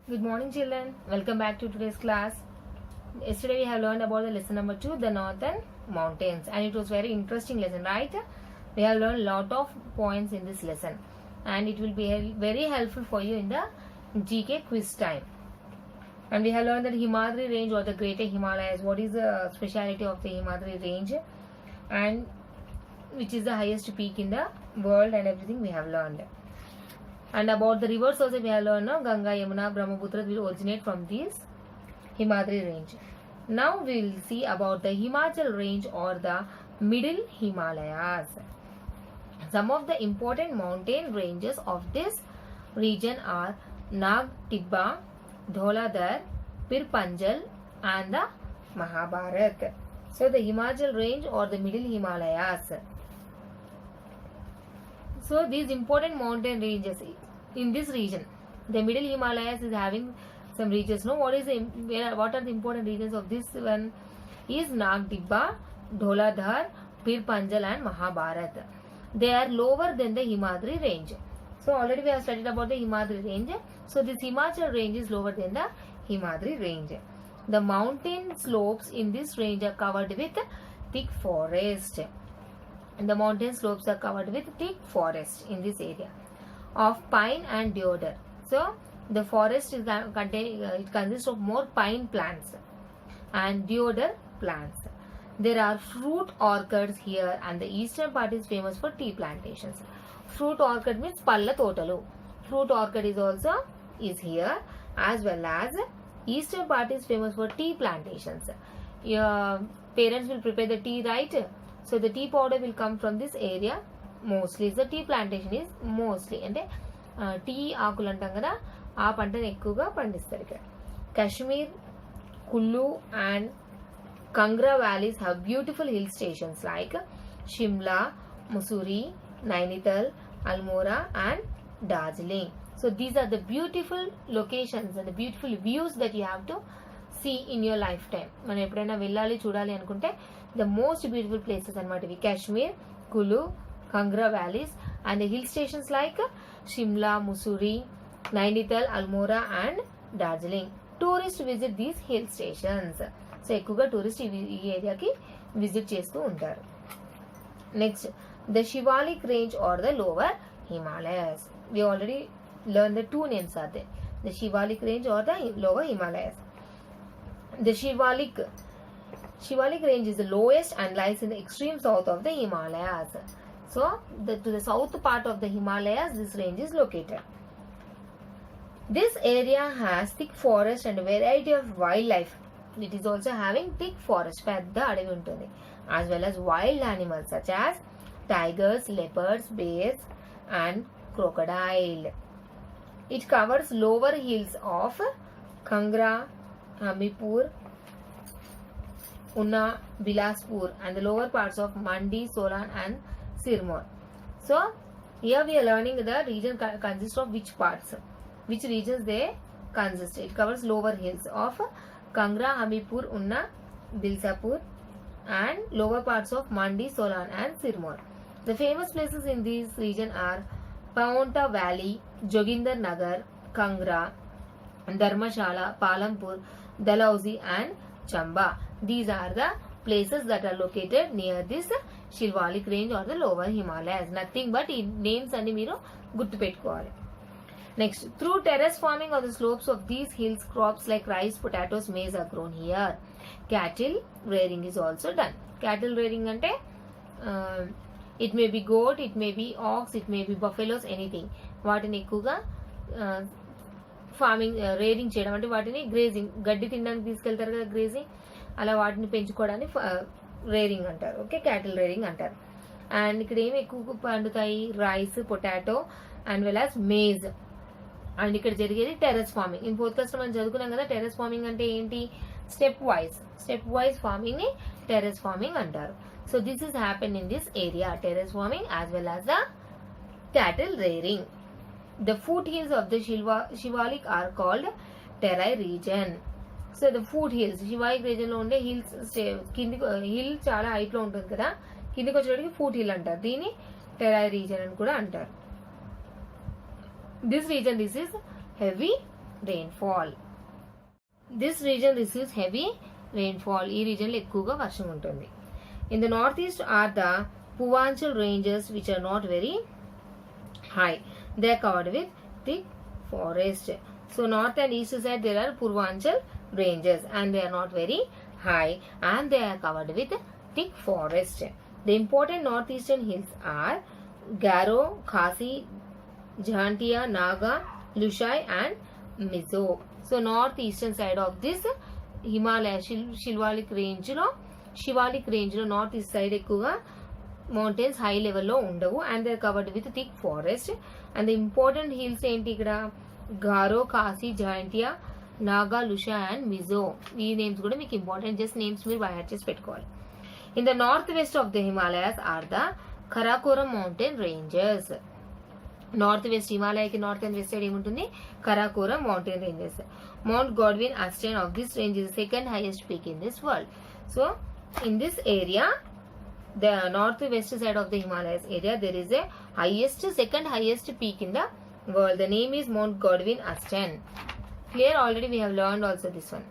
Good morning, children. Welcome back to today's class. Yesterday we have learned about the lesson number 2, the northern mountains, and it was very interesting lesson, right? We have learned lot of points in this lesson, and it will be very helpful for you in the GK quiz time. And we have learned that Himadri range or the Greater Himalayas. What is the speciality of the Himadri range, and which is the highest peak in the world, and everything we have learned. And about the rivers also we have learned, no? Ganga, Yamuna, Brahmaputra will originate from this Himadri range. Now we will see about the Himachal range or the Middle Himalayas. Some of the important mountain ranges of this region are Nag Tibba, Dholadhar, Pir Panjal and the Mahabharat. So the Himachal range or the Middle Himalayas. So these important mountain ranges in this region, the Middle Himalayas is having some regions. No, what are the important regions of this one? Is Nag Tibba, Dholadhar, Pir Panjal and Mahabharat. They are lower than the Himadri range. So already we have studied about the Himadri range. So this Himachal range is lower than the Himadri range. The mountain slopes in this range are covered with thick forest. And the mountain slopes are covered with thick forest in this area of pine and deodar. So the forest is it consists of more pine plants and deodar plants. There are fruit orchards here, and the eastern part is famous for tea plantations. Fruit orchard means palla totalu. Fruit orchard is here, as well as eastern part is famous for tea plantations. Your parents will prepare the tea, right? So the tea powder will come from this area. Mostly the tea plantation is mostly అంటే tea ఆకులు అంటాం కదా, ఆ పంటను ఎక్కువగా పండిస్తారు ఇక్కడ. Kashmir, Kullu and Kangra valleys have beautiful hill stations like Shimla, Mussoorie, Nainital, Almora and Darjeeling. So these are the beautiful locations and the beautiful views that you have to see in your lifetime. మనం ఎప్పుడైనా వెళ్ళాలి చూడాలి అనుకుంటే the most beautiful places అన్నమాట ఇవి. Kashmir, Kullu, Kangra valleys and the hill stations like Shimla, Mussoorie, Nainital, Almora and Darjeeling. Tourists visit these hill stations. So ఎక్కువగా tourist ఈ ఏరియాకి విజిట్ చేస్తూ ఉంటారు. Next the Shivalik range are the lower Himalayas. We already learn the two names are they, the Shivalik range are the lower Himalayas. The Shivalik range is the lowest and lies in the extreme south of the Himalayas. So, to the south part of the Himalayas, this range is located. This area has thick forest and a variety of wildlife. It is also having thick forest, పెద్ద అడవి ఉంటుంది, as well as wild animals such as tigers, leopards, bears and crocodile. It covers lower hills of Kangra, Hamipur, Unna, Bilaspur and the lower parts of Mandi, Solan and Sirmaur. So here we are learning the region consists of which parts, which regions they consist. It covers lower hills of Kangra, Hamipur, Unna, Bilsapur and lower parts of Mandi, Solan and Sirmaur. The famous places in this region are Paonta Valley, Joginder Nagar, Kangra, Dharmashala, Palampur, Dalhousie and Chamba. These are the places that are located near this Shivalik range or the lower Himalayas. Nothing but names and మీరు గుర్తు పెట్టుకోవాలి. Next, through terrace farming on the slopes of these hills, crops like rice, potatoes, maize are grown here. Cattle rearing is also done. Cattle rearing అంటే it may be goat, it may be ox, it may be buffaloes, anything. వాటిని ఎక్కువగా farming rearing చేయడం అంటే వాటిని grazing, గడ్డి తినడానికి తీసుకెళ్తారు కదా గ్రేజింగ్, అలా వాటిని పెంచుకోవడానికి రేరింగ్ అంటారు. ఓకే, క్యాటిల్ రేరింగ్ అంటారు. అండ్ ఇక్కడ ఏమి ఎక్కువ పండుతాయి? Rice, potato and well as maize. And ఇక్కడ జరిగేది terrace farming. In fourth class మనం చదువుకున్నాం కదా టెర్రస్ ఫార్మింగ్ అంటే ఏంటి? స్టెప్ వైజ్ ఫార్మింగ్ ని టెర్రస్ ఫార్మింగ్ అంటారు. So this is happen in this area, terrace farming as well as the cattle rearing. The foothills of the Shivalik are called Terai region. So the foothills, Shivalik region లో ఉండే hills, కిందికి hill చాలా height లో ఉంటుంది కదా, కిందికి వచ్చేటికి foot hill అంటారు. దీన్ని టెరాయ్ రీజన్ అని కూడా అంటారు. This region, this is heavy rainfall. This region receives heavy rainfall. ఈ region లో ఎక్కువగా వర్షం ఉంటుంది. In the northeast are the Puvanchal ranges, which are not very high. They are covered with thick forest. So north and east side there are Purvanchal ranges and they are not very high and they are covered with thick forest. The important northeastern hills are Garo, Khasi, Jhantia, Naga, Lushai and Mizo. So northeastern side of this Himalaya Shivalik range లో north east side ఎక్కువగా mountains high లెవెల్లో ఉండవు and they are covered with thick forest and the important hills ఏంటి ఇక్కడ Garo Khasi Jaintia Naga Lushai and Mizo ఈ names కూడా మీకు important just names మీరు బయాడ్ చేసి పెట్టుకోవాలి in the north west of the Himalayas are the Karakoram mountain ranges north west హిమాలయకి నార్త్ అండ్ వెస్ట్ సైడ్ ఏముంటుంది Karakoram mountain ranges Mount Godwin Austen of this range is second highest peak in this world so in this area the northwest side of the Himalayas area there is a second highest peak in the world. The name is Mount Godwin Austen. Clear? Already we have learned also this one.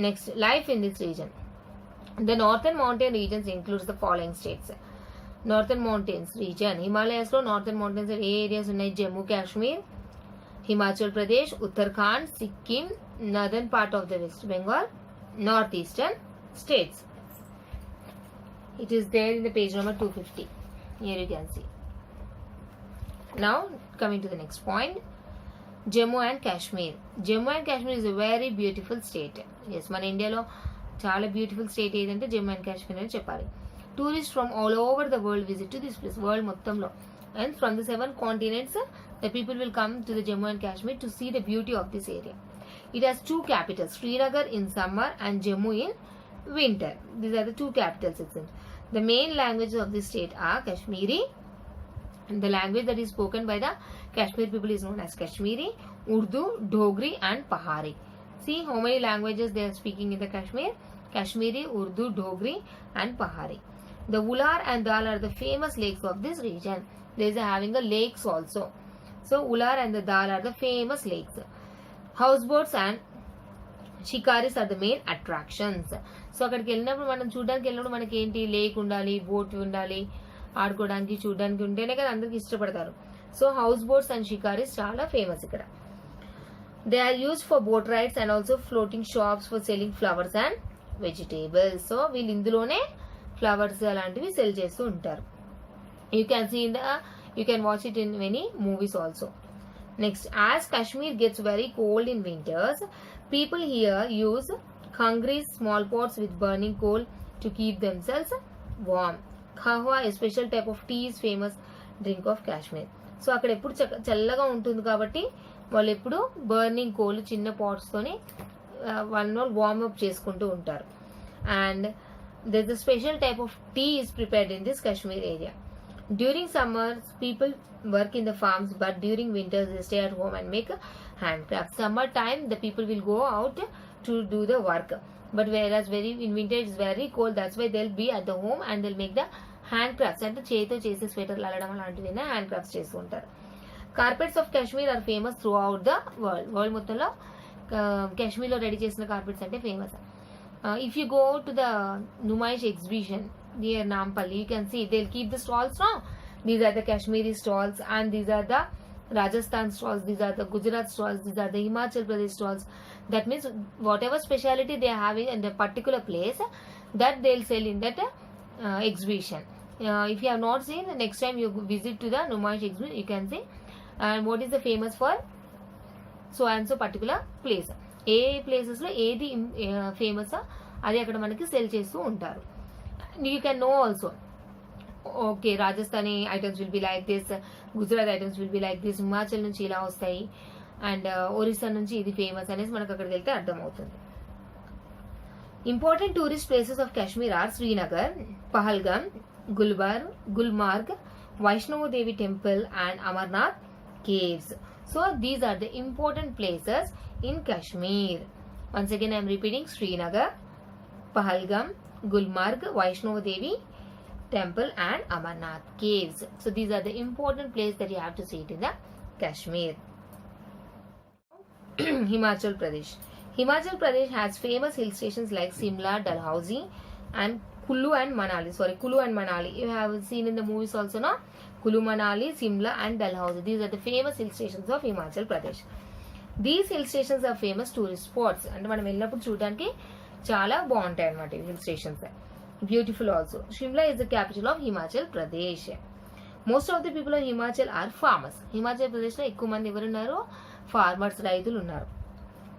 Next, life in this region. The northern mountain regions includes the following states. Northern mountains region Himalayas lo northern mountains areas unnai Jammu Kashmir, Himachal Pradesh, Uttarakhand, Sikkim, northern part of the West Bengal, northeastern states. It is there in the page number 250. Here you can see. Now coming to the next point, Jammu and Kashmir. Jammu and Kashmir is a very beautiful state. Yes, మన ఇండియాలో చాలా beautiful state ఏదంటే Jammu and Kashmir అని చెప్పాలి. Tourists from all over the world visit to this place. World మొత్తంలో and from the 7 continents the people will come to the Jammu and Kashmir to see the beauty of this area. It has 2 capitals, Srinagar in summer and Jammu in winter. These are the 2 capitals itself. The main languages of this state are Kashmiri. The language that is spoken by the Kashmir people is known as Kashmiri, Urdu, Dogri and Pahari. See how many languages they are speaking in the Kashmir? Kashmiri, Urdu, Dogri and Pahari. The Ular and Dal are the famous lakes of this region. There is having a lakes also. So Ular and the Dal are the famous lakes. Houseboats and shikaras are the main attractions. So అక్కడికి వెళ్ళినప్పుడు మనం చూడడానికి వెళ్ళినప్పుడు మనకి ఏంటి lake ఉండాలి, boat ఉండాలి, ఆడుకోవడానికి చూడడానికి ఉంటేనే కదా అందరికి ఇష్టపడతారు. So house boats and shikaras చాలా ఫేమస్ ఇక్కడ. They are use for boat rides and also floating shops for selling flowers and vegetables. So వీళ్ళు ఇందులోనే ఫ్లవర్స్ అలాంటివి సెల్ చేస్తూ ఉంటారు. You can see you can watch it in many movies also. Next, as Kashmir gets very cold in winters, people here use khangris, small pots with burning coal to keep themselves warm. Kahwa, a special type of tea, is famous drink of Kashmir. So అక్కడ ఎప్పుడు చల్లగా ఉంటుంది కాబట్టి వాళ్ళు ఎప్పుడు burning coal చిన్న pots తోని వాళ్ళు వార్మ్ అప్ చేసుకుంటూ ఉంటారు. And there is a special type of tea is prepared in this Kashmir area. During summers, people work in the farms, but during winters they stay at home and make handcrafts. Summer time, the people will go out to do the work, but whereas in winter it's very cold, that's why they'll be at the home and they'll make the handcrafts. అంటే చేతితో చేసే స్వెటర్లు అల్లడం అలాంటివి handcrafts చేస్తూ ఉంటారు. Carpets of Kashmir are famous throughout the world మొత్తంలో కాశ్మీర్లో ready చేసిన కార్పెట్స్ అంటే famous. If you go to the Numaish exhibition near Nampally, you can see they'll keep the stalls now. These are the Kashmiri stalls and these are the Rajasthan stalls, these are the Gujarat stalls, these are the Himachal Pradesh stalls. That means whatever speciality they are having in the particular place, that they'll sell in that exhibition. If you have not seen, the next time you visit to the Numaish exhibition, you can see and what is the famous for so and so particular place. ఏ ప్లేసెస్లో ఏది famous అది అక్కడ మనకి sell చేస్తూ ఉంటారు. You can know also okay Rajasthani items will be like this, Gujarat items will be like this, Himachal నుంచి ఇలా వస్తాయి అండ్ ఒరిస్సా నుంచి ఇది ఫేమస్ అనేసి మనకు అక్కడికి వెళ్తే అర్థమవుతుంది. Important tourist places of Kashmir are Srinagar, Pahalgam, Gulmarg, Vaishno Devi temple and Amarnath caves. So these are the important places in Kashmir. Once again I am repeating: Srinagar, Pahalgam, Gulmarg, Vaishnava Devi temple and Amarnath caves. So these are the important places that you have to see it in the Kashmir. Himachal Pradesh. Himachal Pradesh has famous hill stations like Simla, Dalhousie, and Kulu and Manali. Kulu and Manali. You have seen in the movies also, no? Kulu Manali, Simla, and Dalhousie. These are the famous hill stations of Himachal Pradesh. These hill stations are famous tourist spots. అంటే మనం వెళ్ళినప్పుడు చూడడానికి చాలా బాగుంటాయి అన్నమాట hill stations. Beautiful also. Shimla is the capital of Himachal Pradesh. Most of the people of Himachal are farmers. Himachal ప్రదేశ్లో ఎక్కువ మంది ఎవరున్నారు? ఫార్మర్స్, రైతులు ఉన్నారు.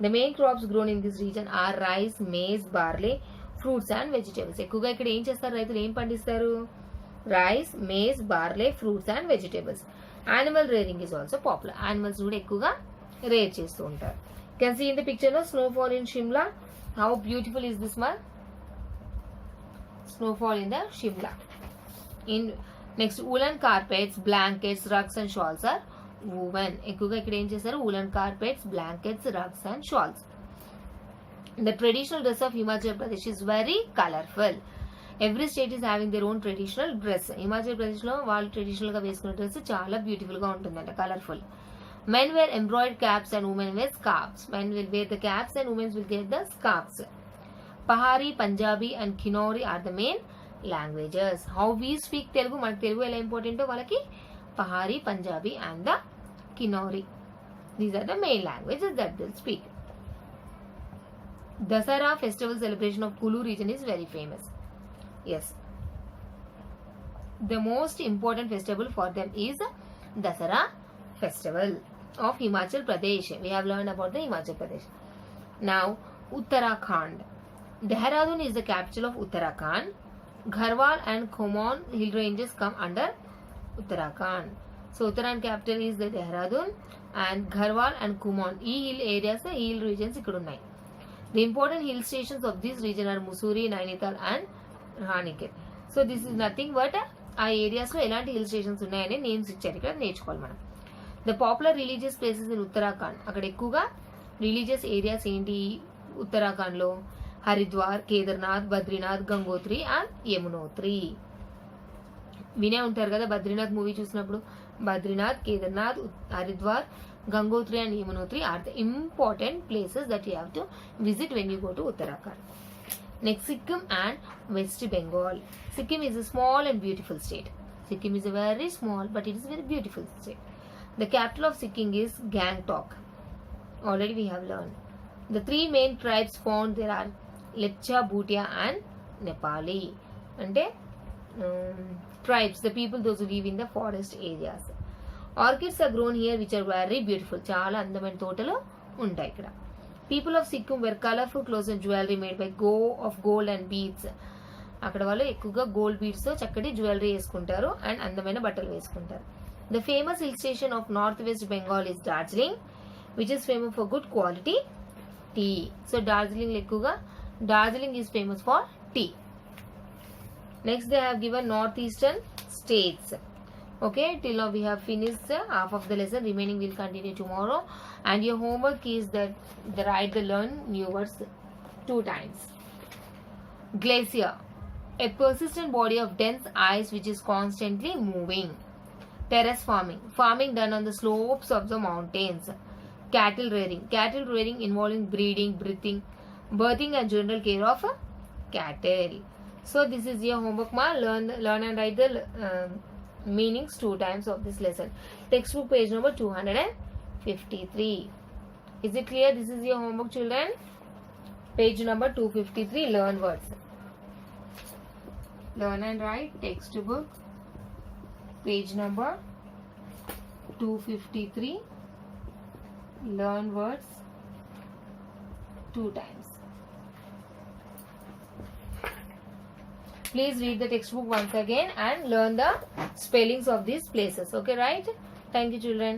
The main crops grown in this region are rice, maize, barley, fruits and vegetables. ఎక్కువగా ఇక్కడ ఏం చేస్తారు రైతులు? ఏం పండిస్తారు? Rice, maize, barley, fruits and vegetables. Animal rearing is also popular. Animals కూడా ఎక్కువగా రేర్ చేస్తూ ఉంటారు. Can see in the picture లో snowfall in Shimla. How beautiful is this one? Snowfall in the Shimla. In next woolen carpets, blankets, rugs and shawls are woven. ఎక్కువగా ఇక్కడ ఏం చేస్తారు? woolen carpets, blankets, rugs and shawls. The traditional dress of Himachal Pradesh is very colorful. Every state is having their own traditional dress. Himachal Pradesh లో వాళ్ళు traditional గా వేసుకున్న dress చాలా beautiful గా ఉంటుందంట, colourful. Men wear embroidered caps and women wear scarves. Men will wear the caps and women will wear the scarves. Pahari, Punjabi and Kinnauri are the main languages. How we speak Telugu, మనకి తెలుగు ఎలా ఇంపార్టెంటో వాళ్ళకి Pahari, Punjabi and the Kinnauri. These are the main languages that they speak. Dasara festival celebration of Kulu region is very famous. Yes. The most important festival for them is Dasara festival of Himachal Pradesh. We have learned about the Himachal Pradesh. Now, Uttarakhand. Dehradun is the capital of Uttarakhand. Garhwal and Kumaon hill ranges come under Uttarakhand. So, Uttarakhand capital is the Dehradun and Garhwal and Kumaon. ఈ hill areas, hill regions ఇక్కడ ఉన్నాయి. The important hill stations of this region are Mussoorie, Nainital and Ranikhet. So this is nothing but ఆ areas లో ఎలాంటి hill stations ఉన్నాయని names ఇచ్చారు, ఇక్కడ నేర్చుకోవాలి మనం. The popular religious places in Uttarakhand. అక్కడ ఎక్కువగా రిలీజియస్ ఏరియాస్ ఏంటి ఉత్తరాఖండ్ లో? హరిద్వార్, కేదార్నాథ్, బద్రీనాథ్, గంగోత్రి అండ్ యమునోత్రి. వినే ఉంటారు కదా బద్రీనాథ్ మూవీ చూసినప్పుడు. Badrinath, Kedarnath, Haridwar, Gangotri and Yamunotri are the important places that you have to visit when you go to Uttarakhand. Next, Sikkim and West Bengal. Sikkim is a small and beautiful state. Sikkim is a very small but it is a very beautiful state. The capital of Sikkim is Gangtok. Already we have learned. The three main tribes found there are Lepcha, Bhutia and Nepali. And tribes, the people those who live in the forest areas. Orchids are grown here which are very beautiful. చాలా అందమైన తోటలు ఉంటాయి ఇక్కడ. People of Sikkim wear colorful clothes and jewelry made by gold and beads. అక్కడ వాళ్ళు ఎక్కువగా gold beads తో చక్కటి జ్యువెలరీ వేసుకుంటారు అండ్ అందమైన బట్టలు వేసుకుంటారు. The famous hill station of northwest Bengal is Darjeeling, which is famous for good quality tea. So Darjeeling is famous for tea. Next they have given northeastern states. Okay, till now we have finished half of the lesson. Remaining will continue tomorrow. And your homework is that write the learn new words 2 times. Glacier, a persistent body of dense ice which is constantly moving. Terrace farming, farming done on the slopes of the mountains. Cattle rearing involving breeding, birthing and general care of cattle. So this is your homework ma. Learn and write the meanings 2 times of this lesson. Textbook page number 253. Is it clear? This is your homework, children. Page number 253. Learn words. Learn and write textbook page number 253. Learn words 2 times. Please read the textbook once again and learn the spellings of these places. Okay, right? Thank you, children.